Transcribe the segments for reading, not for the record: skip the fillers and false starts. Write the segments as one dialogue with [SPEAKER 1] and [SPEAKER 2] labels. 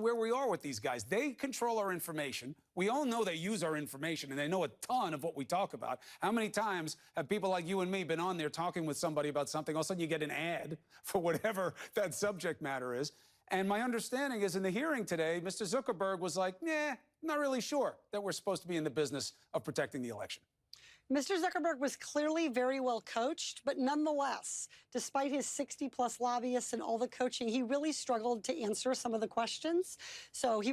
[SPEAKER 1] where we are with these guys. They control our information. We all know they use our information, and they know a ton of what we talk about. How many times have people like you and me been on there talking with somebody about something? All of a sudden you get an ad for whatever that subject matter is. And my understanding is in the hearing today, Mr. Zuckerberg was like, nah, not really sure that we're supposed to be in the business of protecting the election.
[SPEAKER 2] Mr. Zuckerberg was clearly very well coached, but nonetheless, despite his 60-plus lobbyists and all the coaching, he really struggled to answer some of the questions. So he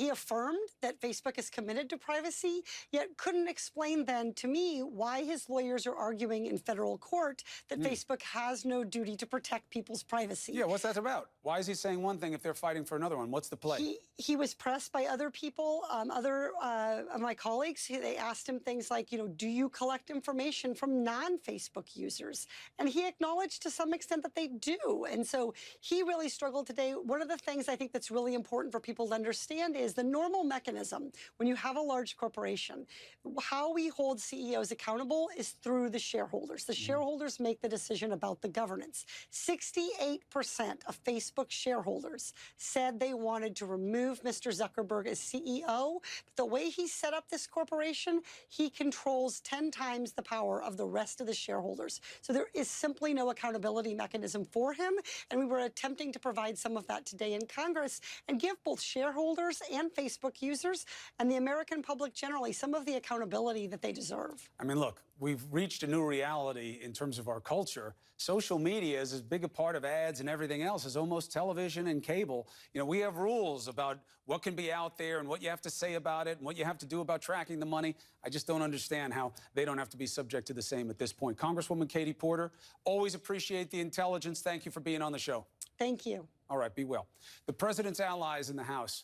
[SPEAKER 2] affirmed that Facebook is committed to privacy, yet couldn't explain then to me why his lawyers are arguing in federal court that Facebook has no duty to protect people's privacy.
[SPEAKER 1] Yeah, what's that about? Why is he saying one thing if they're fighting for another one? What's the play?
[SPEAKER 2] He was pressed by other people, other of my colleagues. They asked him things like, do you collect information from non-Facebook users? And he acknowledged to some extent that they do. And so he really struggled today. One of the things I think that's really important for people to understand is the normal mechanism when you have a large corporation, how we hold CEOs accountable is through the shareholders. The shareholders make the decision about the governance. 68% of Facebook shareholders said they wanted to remove Mr. Zuckerberg as CEO. But the way he set up this corporation, he controls 10 times the power of the rest of the shareholders. So there is simply no accountability mechanism for him. And we were attempting to provide some of that today in Congress and give both shareholders and Facebook users and the American public generally some of the accountability that they deserve.
[SPEAKER 1] I mean, look, we've reached a new reality in terms of our culture. Social media is as big a part of ads and everything else as almost television and cable. We have rules about what can be out there and what you have to say about it and what you have to do about tracking the money. I just don't understand how they don't have to be subject to the same at this point. Congresswoman Katie Porter, always appreciate the intelligence. Thank you for being on the show.
[SPEAKER 2] Thank you.
[SPEAKER 1] All right, be well. The president's allies in the House